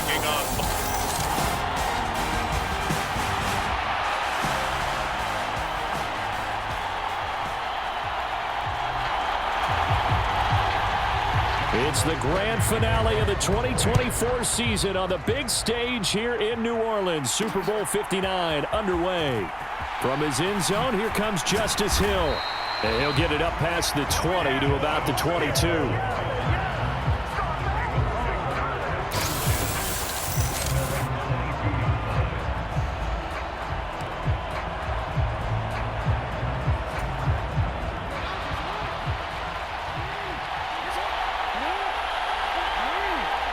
picking up. It's the grand finale of the 2024 season on the big stage here in New Orleans. Super Bowl 59 underway. From his end zone, here comes Justice Hill. And he'll get it up past the 20 to about the 22.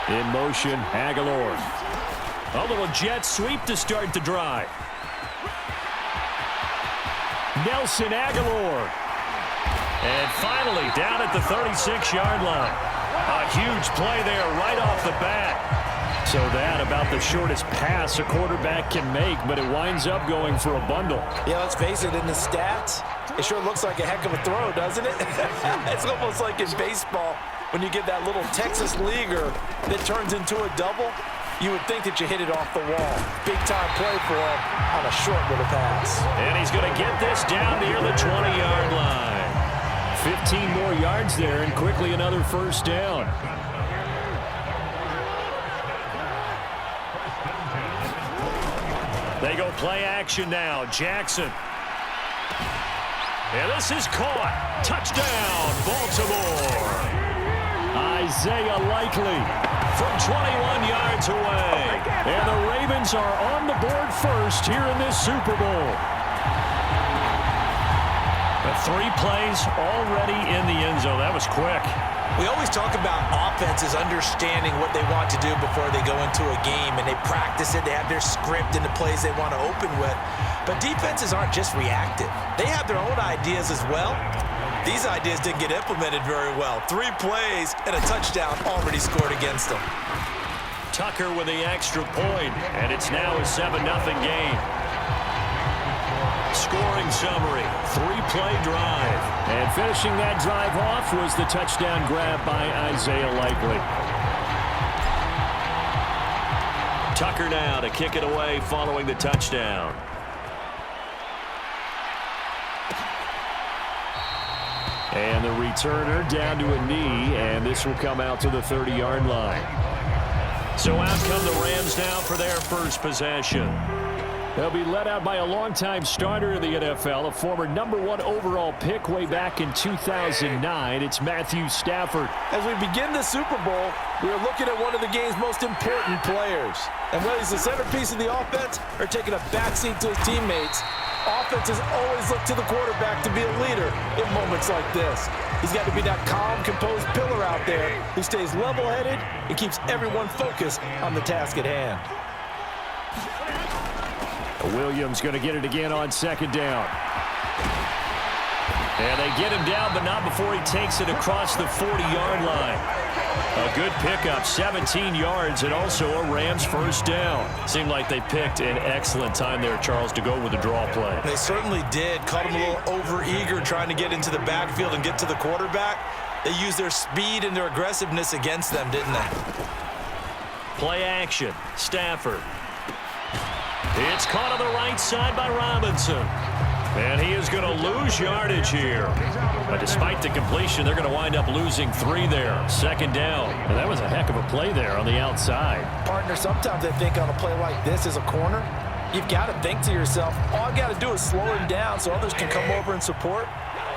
In motion, Aguilar. A little jet sweep to start the drive. Nelson Aguilar. And finally, down at the 36-yard line. A huge play there right off the bat. So that about the shortest pass a quarterback can make, but it winds up going for a bundle. Yeah, let's face it, in the stats, it sure looks like a heck of a throw, doesn't it? It's almost like in baseball. When you get that little Texas leaguer that turns into a double, you would think that you hit it off the wall. Big-time play for him on a short little pass. And he's going to get this down near the 20-yard line. 15 more yards there, and quickly another first down. They go play action now. Jackson. And this is caught. Touchdown, Baltimore. Isaiah Likely from 21 yards away. And the Ravens are on the board first here in this Super Bowl. But 3 plays already in the end zone. That was quick. We always talk about offenses understanding what they want to do before they go into a game, and they practice it. They have their script and the plays they want to open with. But defenses aren't just reactive. They have their own ideas as well. These ideas didn't get implemented very well. 3 plays and a touchdown already scored against them. Tucker with the extra point, and it's now a 7-0 game. Scoring summary, 3-play drive. And finishing that drive off was the touchdown grab by Isaiah Likely. Tucker now to kick it away following the touchdown. And the returner down to a knee, and this will come out to the 30-yard line. So out come the Rams now for their first possession. They'll be led out by a longtime starter in the NFL, a former #1 overall pick way back in 2009. It's Matthew Stafford. As we begin the Super Bowl, we are looking at one of the game's most important players. And whether he's the centerpiece of the offense or taking a backseat to his teammates, offenses always look to the quarterback to be a leader in moments like this. He's got to be that calm, composed pillar out there who stays level-headed and keeps everyone focused on the task at hand. Williams going to get it again on second down. And they get him down, but not before he takes it across the 40-yard line. A good pickup, 17 yards, and also a Rams first down. Seemed like they picked an excellent time there, Charles, to go with the draw play. They certainly did. Caught him a little over-eager trying to get into the backfield and get to the quarterback. They used their speed and their aggressiveness against them, didn't they? Play action. Stafford. It's caught on the right side by Robinson. And he is going to lose yardage here. But despite the completion, they're going to wind up losing 3 there. Second down. And that was a heck of a play there on the outside. Partner, sometimes I think on a play like this as a corner, you've got to think to yourself, all I got to do is slow him down so others can come over and support.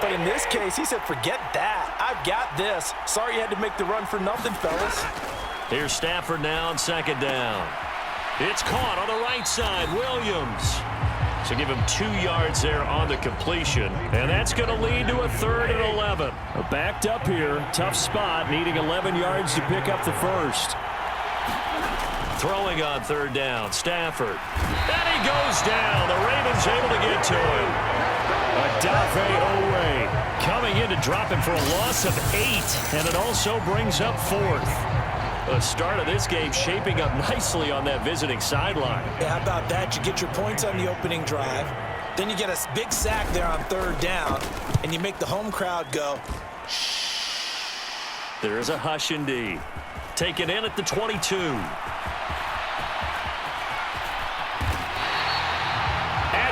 But in this case, he said, forget that. I've got this. Sorry you had to make the run for nothing, fellas. Here's Stafford now on second down. It's caught on the right side. Williams. So give him 2 yards there on the completion. And that's going to lead to a 3rd and 11. Backed up here. Tough spot. Needing 11 yards to pick up the first. Throwing on 3rd down. Stafford. And he goes down. The Ravens able to get to him. Adafe Owe coming in to drop him for a loss of 8. And it also brings up 4th. The start of this game shaping up nicely on that visiting sideline. Yeah, how about that? You get your points on the opening drive. Then you get a big sack there on 3rd down. And you make the home crowd go, shh. There is a hush indeed. Taken in at the 22.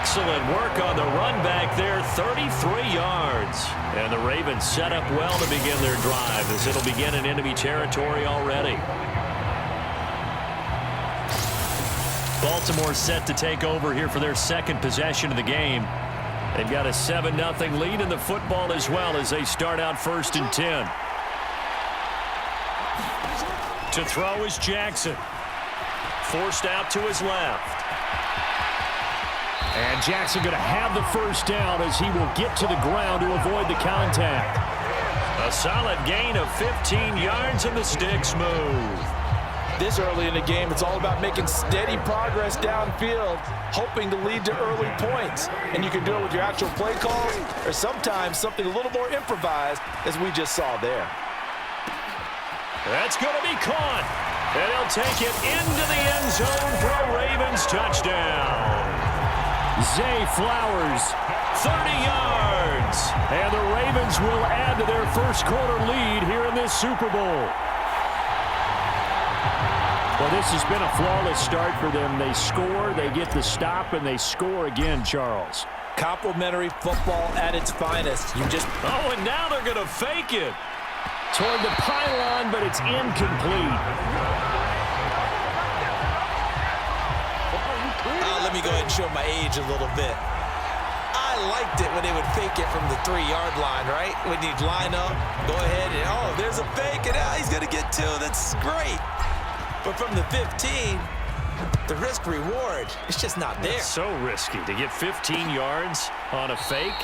Excellent work on the run back there, 33 yards. And the Ravens set up well to begin their drive as it'll begin in enemy territory already. Baltimore set to take over here for their second possession of the game. They've got a 7-0 lead in the football as well as they start out 1st and 10. To throw is Jackson. Forced out to his left. And Jackson going to have the first down as he will get to the ground to avoid the contact. A solid gain of 15 yards and the sticks move. This early in the game, it's all about making steady progress downfield, hoping to lead to early points. And you can do it with your actual play calls or sometimes something a little more improvised, as we just saw there. That's going to be caught. And he'll take it into the end zone for a Ravens touchdown. Zay Flowers, 30 yards. And the Ravens will add to their first quarter lead here in this Super Bowl. Well, this has been a flawless start for them. They score, they get the stop, and they score again, Charles. Complimentary football at its finest. Oh, and now they're going to fake it. Toward the pylon, but it's incomplete. Let me go ahead and show my age a little bit. I liked it when they would fake it from the 3-yard line, right? When you'd line up, go ahead, and oh, there's a fake, and he's going to get 2. That's great. But from the 15, the risk-reward, it's just not there. It's so risky to get 15 yards on a fake.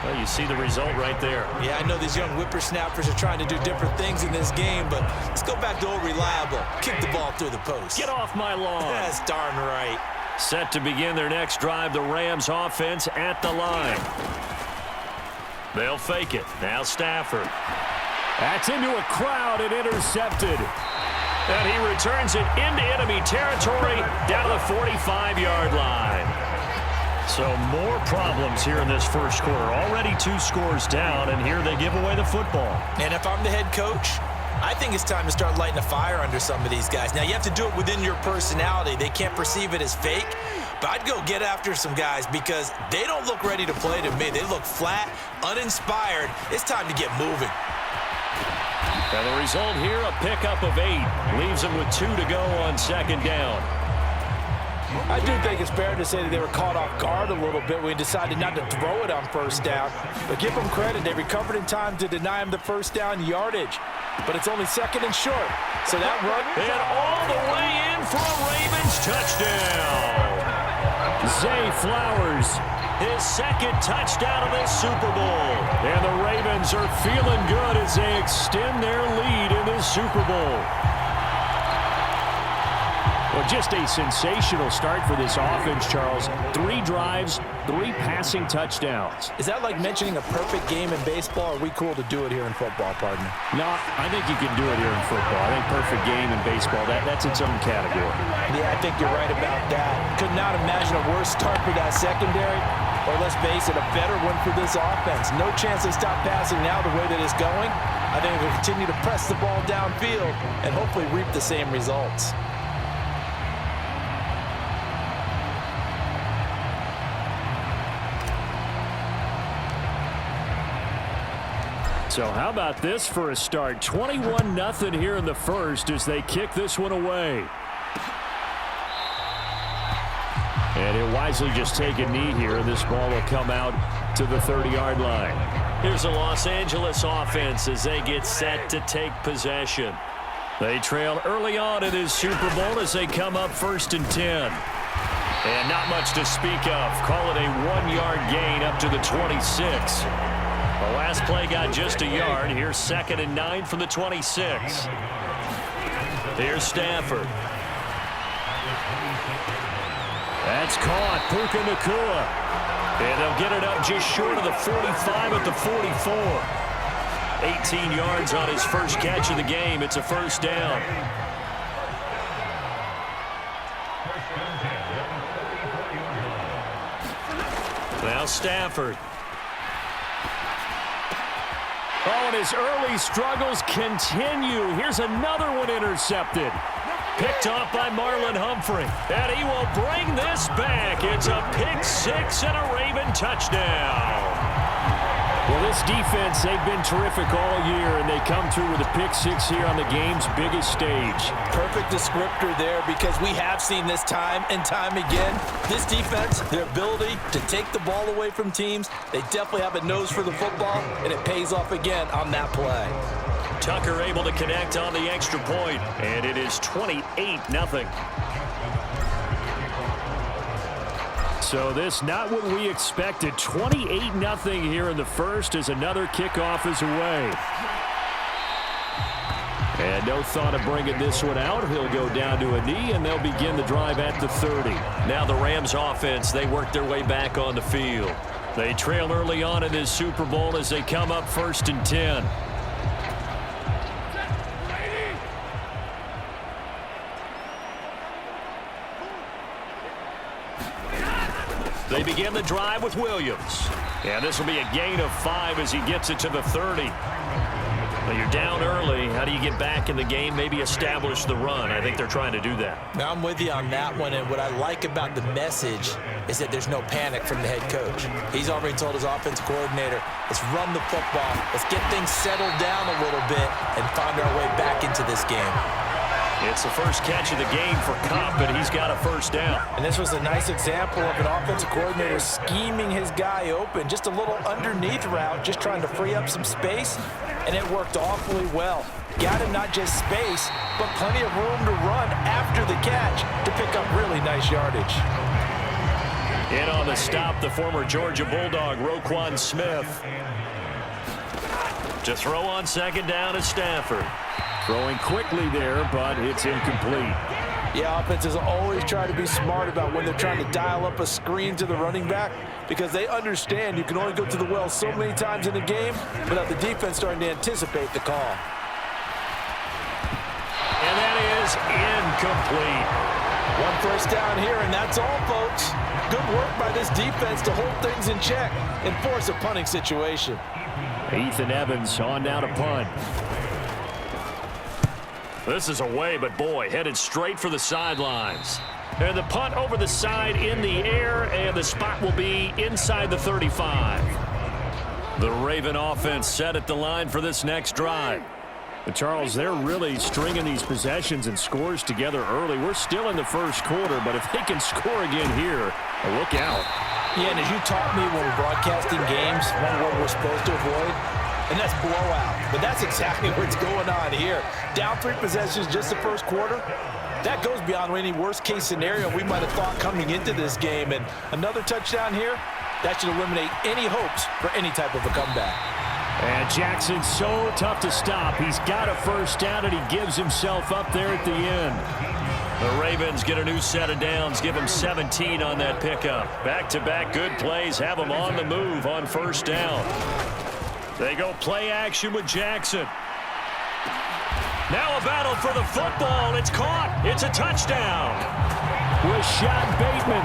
Well, you see the result right there. Yeah, I know these young whippersnappers are trying to do different things in this game, but let's go back to old reliable. Kick the ball through the post. Get off my lawn. That's darn right. Set to begin their next drive, the Rams offense at the line. They'll fake it. Now Stafford. That's into a crowd and intercepted. And he returns it into enemy territory down to the 45-yard line. So more problems here in this first quarter. Already 2 scores down, and here they give away the football. And if I'm the head coach, I think it's time to start lighting a fire under some of these guys. Now, you have to do it within your personality. They can't perceive it as fake, but I'd go get after some guys because they don't look ready to play to me. They look flat, uninspired. It's time to get moving. And the result here, a pickup of 8. Leaves them with 2 to go on 2nd down. I do think it's fair to say that they were caught off guard a little bit when we decided not to throw it on 1st down. But give them credit. They recovered in time to deny him the 1st down yardage. But it's only 2nd and short. So that run... And all the way in for a Ravens touchdown. Zay Flowers. His 2nd touchdown of this Super Bowl. And the Ravens are feeling good as they extend their lead in this Super Bowl. Well, just a sensational start for this offense, Charles. 3 drives, 3 passing touchdowns. Is that like mentioning a perfect game in baseball? Or are we cool to do it here in football, partner? No, I think you can do it here in football. I think perfect game in baseball, that's its own category. Yeah, I think you're right about that. Could not imagine a worse start for that secondary. Or let's face it, a better one for this offense. No chance they stop passing now the way that it's going. I think they'll continue to press the ball downfield and hopefully reap the same results. So how about this for a start? 21-0 here in the first as they kick this one away. And he'll wisely just take a knee here. This ball will come out to the 30-yard line. Here's the Los Angeles offense as they get set to take possession. They trail early on in this Super Bowl as they come up 1st and 10. And not much to speak of. Call it a 1-yard gain up to the 26. The last play got just a yard. Here's 2nd and 9 from the 26. Here's Stafford. That's caught. Puka Nacua. And they'll get it up just short of the 45 at the 44. 18 yards on his first catch of the game. It's a 1st down. Now Stafford. Oh, and his early struggles continue. Here's another one intercepted. Picked off by Marlon Humphrey. And he will bring this back. It's a pick six and a Raven touchdown. Well, this defense, they've been terrific all year, and they come through with a pick six here on the game's biggest stage. Perfect descriptor there, because we have seen this time and time again. This defense, their ability to take the ball away from teams, they definitely have a nose for the football, and it pays off again on that play. Tucker able to connect on the extra point, and it is 28-0. So this not what we expected. 28-0 here in the first as another kickoff is away. And no thought of bringing this one out. He'll go down to a knee, and they'll begin the drive at the 30. Now the Rams offense, they work their way back on the field. They trail early on in this Super Bowl as they come up 1st and 10. They begin the drive with Williams. And this will be a gain of 5 as he gets it to the 30. Well, you're down early. How do you get back in the game? Maybe establish the run. I think they're trying to do that. Now, I'm with you on that one, and what I like about the message is that there's no panic from the head coach. He's already told his offensive coordinator, let's run the football, let's get things settled down a little bit and find our way back into this game. It's the first catch of the game for Kopp, and he's got a first down. And this was a nice example of an offensive coordinator scheming his guy open. Just a little underneath route, just trying to free up some space, and it worked awfully well. Got him not just space, but plenty of room to run after the catch to pick up really nice yardage. In on the stop, the former Georgia Bulldog, Roquan Smith. To throw on 2nd down is Stafford. Throwing quickly there, but it's incomplete. Yeah, offenses always try to be smart about when they're trying to dial up a screen to the running back, because they understand you can only go to the well so many times in a game without the defense starting to anticipate the call. And that is incomplete. 1 first down here, and that's all, folks. Good work by this defense to hold things in check and force a punting situation. Ethan Evans on now to punt. This is away, but boy, headed straight for the sidelines. And the punt over the side in the air, and the spot will be inside the 35. The Raven offense set at the line for this next drive. But Charles, they're really stringing these possessions and scores together early. We're still in the first quarter, but if they can score again here, look out. Yeah, and as you taught me when we're broadcasting games, one word we're supposed to avoid, and that's blowout. But that's exactly what's going on here. Down 3 possessions just the first quarter. That goes beyond any worst-case scenario we might have thought coming into this game. And another touchdown here, that should eliminate any hopes for any type of a comeback. And Jackson's so tough to stop. He's got a first down, and he gives himself up there at the end. The Ravens get a new set of downs, give them 17 on that pickup. Back-to-back good plays, have them on the move on first down. They go play action with Jackson. Now a battle for the football. It's caught. It's a touchdown. Rashad Bateman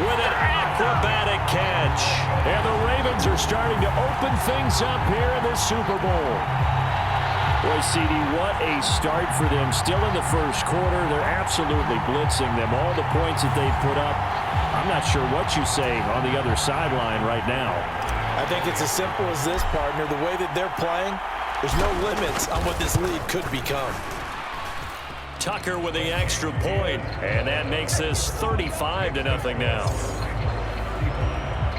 With an acrobatic catch. And the Ravens are starting to open things up here in the Super Bowl. Boy, CD, what a start for them. Still in the first quarter. They're absolutely blitzing them. All the points that they've put up, I'm not sure what you say on the other sideline right now. I think it's as simple as this, partner. The way that they're playing, there's no limits on what this league could become. Tucker with the extra point, and that makes this 35-0 now.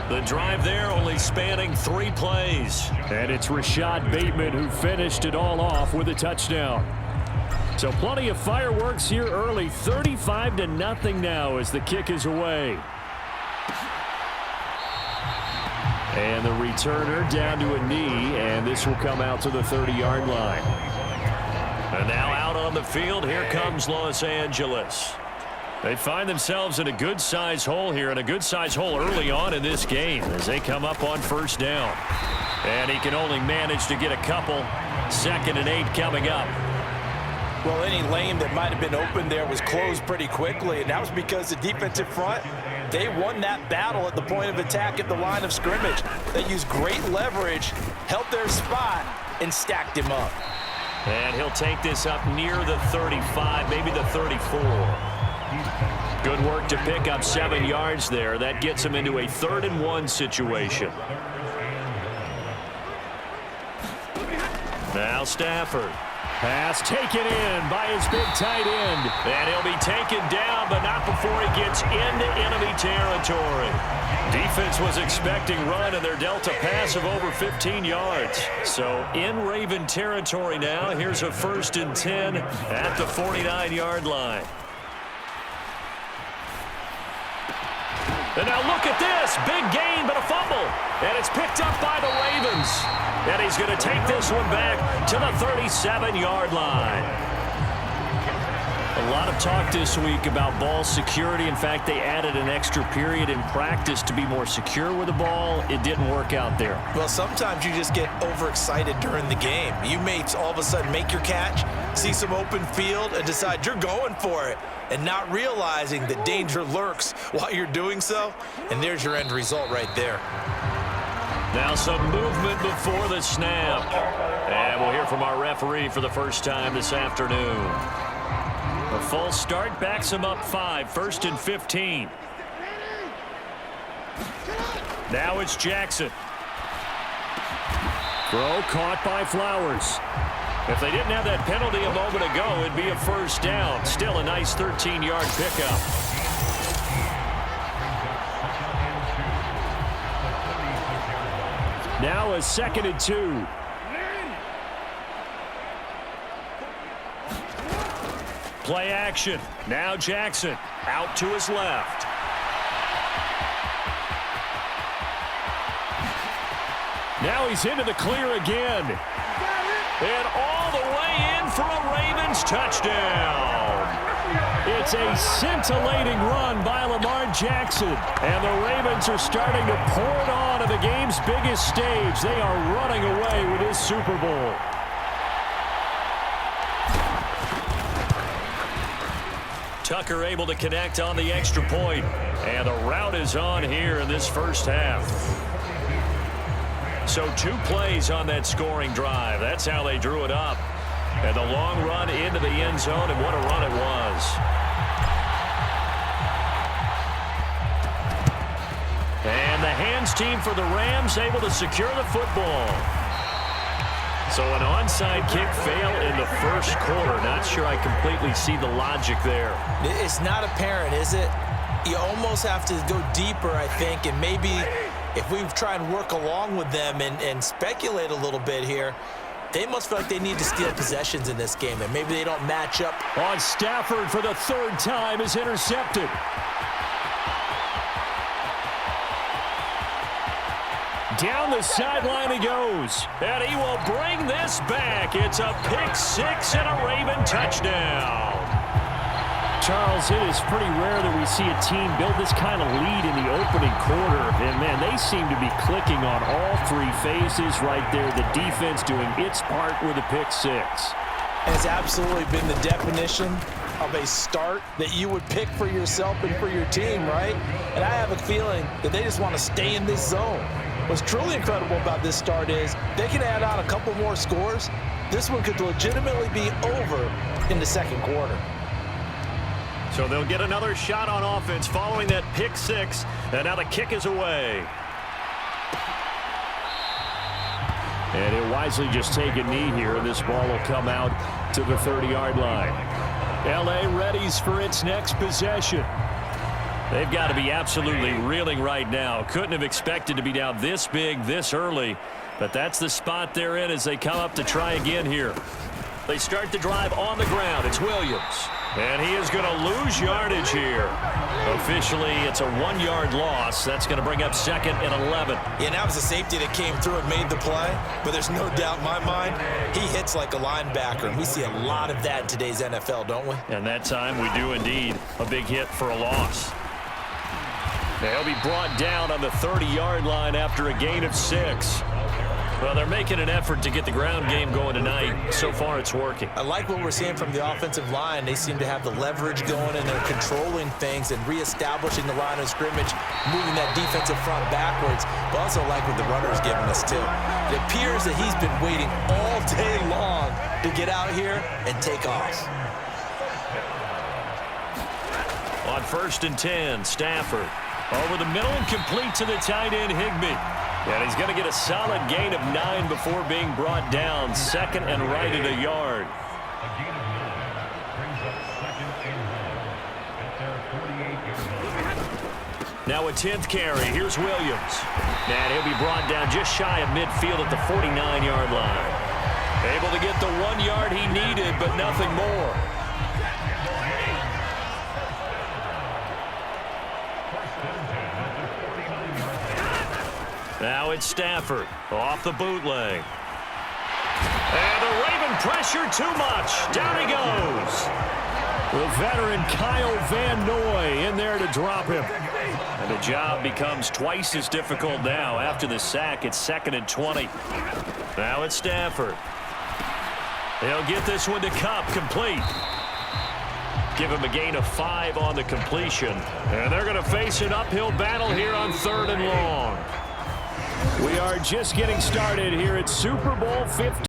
The drive there only spanning 3 plays. And it's Rashad Bateman who finished it all off with a touchdown. So plenty of fireworks here early. 35-0 now as the kick is away. And the returner down to a knee, and this will come out to the 30-yard line. And now out on the field, here comes Los Angeles. They find themselves in a good-sized hole here, and a good-sized hole early on in this game as they come up on first down. And he can only manage to get a couple. 2nd and 8 coming up. Well, any lane that might have been open there was closed pretty quickly, and that was because the defensive front, they won that battle at the point of attack at the line of scrimmage. They used great leverage, held their spot, and stacked him up. And he'll take this up near the 35, maybe the 34. Good work to pick up 7 yards there. That gets him into a 3rd-and-1 situation. Now Stafford. Pass taken in by his big tight end. And he'll be taken down, but not before he gets into enemy territory. Defense was expecting run, and they're dealt a pass of over 15 yards. So in Raven territory now. Here's a 1st and 10 at the 49-yard line. And now look at this. Big gain, but a fumble. And it's picked up by the Ravens. And he's going to take this one back to the 37-yard line. A lot of talk this week about ball security. In fact, they added an extra period in practice to be more secure with the ball. It didn't work out there. Well, sometimes you just get overexcited during the game. You may all of a sudden make your catch, see some open field, and decide you're going for it, and not realizing that danger lurks while you're doing so. And there's your end result right there. Now some movement before the snap. And we'll hear from our referee for the first time this afternoon. A full start backs him up 5, 1st and 15. Now it's Jackson. Throw caught by Flowers. If they didn't have that penalty a moment ago, it'd be a 1st down. Still a nice 13-yard pickup. Now a 2nd and 2. Play action. Now Jackson out to his left. Now he's into the clear again. And all the way in for a Ravens touchdown. It's a scintillating run by Lamar Jackson. And the Ravens are starting to pour it on the game's biggest stage. They are running away with this Super Bowl. Tucker able to connect on the extra point. And the route is on here in this first half. So 2 plays on that scoring drive. That's how they drew it up. And the long run into the end zone, and what a run it was. And the hands team for the Rams able to secure the football. So an onside kick fail in the first quarter. Not sure I completely see the logic there. It's not apparent, is it? You almost have to go deeper, I think, and maybe if we try and work along with them and speculate a little bit here, they must feel like they need to steal possessions in this game, and maybe they don't match up. On Stafford for the 3rd time is intercepted. Down the sideline he goes. And he will bring this back. It's a pick 6 and a Raven touchdown. Charles, it is pretty rare that we see a team build this kind of lead in the opening quarter. And, man, they seem to be clicking on all 3 phases right there. The defense doing its part with a pick 6. Has absolutely been the definition of a start that you would pick for yourself and for your team, right? And I have a feeling that they just want to stay in this zone. What's truly incredible about this start is they can add on a couple more scores. This one could legitimately be over in the 2nd quarter. So they'll get another shot on offense following that pick 6, and now the kick is away. And he'll wisely just take a knee here, and this ball will come out to the 30-yard line. L.A. readies for its next possession. They've got to be absolutely reeling right now. Couldn't have expected to be down this big, this early. But that's the spot they're in as they come up to try again here. They start the drive on the ground. It's Williams. And he is going to lose yardage here. Officially, it's a 1-yard loss. That's going to bring up 2nd and 11. Yeah, that was a safety that came through and made the play. But there's no doubt in my mind, he hits like a linebacker. And we see a lot of that in today's NFL, don't we? And that time we do indeed. A big hit for a loss. They'll be brought down on the 30-yard line after a gain of 6. Well, they're making an effort to get the ground game going tonight. So far, it's working. I like what we're seeing from the offensive line. They seem to have the leverage going, and they're controlling things and reestablishing the line of scrimmage, moving that defensive front backwards. But also like what the runner's giving us, too. It appears that he's been waiting all day long to get out here and take off. On 1st and 10, Stafford. Over the middle and complete to the tight end, Higbee. And he's going to get a solid gain of 9 before being brought down. 2nd and right at a yard. Now a 10th carry. Here's Williams. And he'll be brought down just shy of midfield at the 49-yard line. Able to get the 1 yard he needed, but nothing more. Now it's Stafford off the bootleg. And the Raven pressure too much. Down he goes. The veteran Kyle Van Noy in there to drop him. And the job becomes twice as difficult now. After the sack, it's 2nd and 20. Now it's Stafford. He'll get this one to Kupp, complete. Give him a gain of 5 on the completion. And they're going to face an uphill battle here on 3rd and long. We are just getting started here at Super Bowl 50.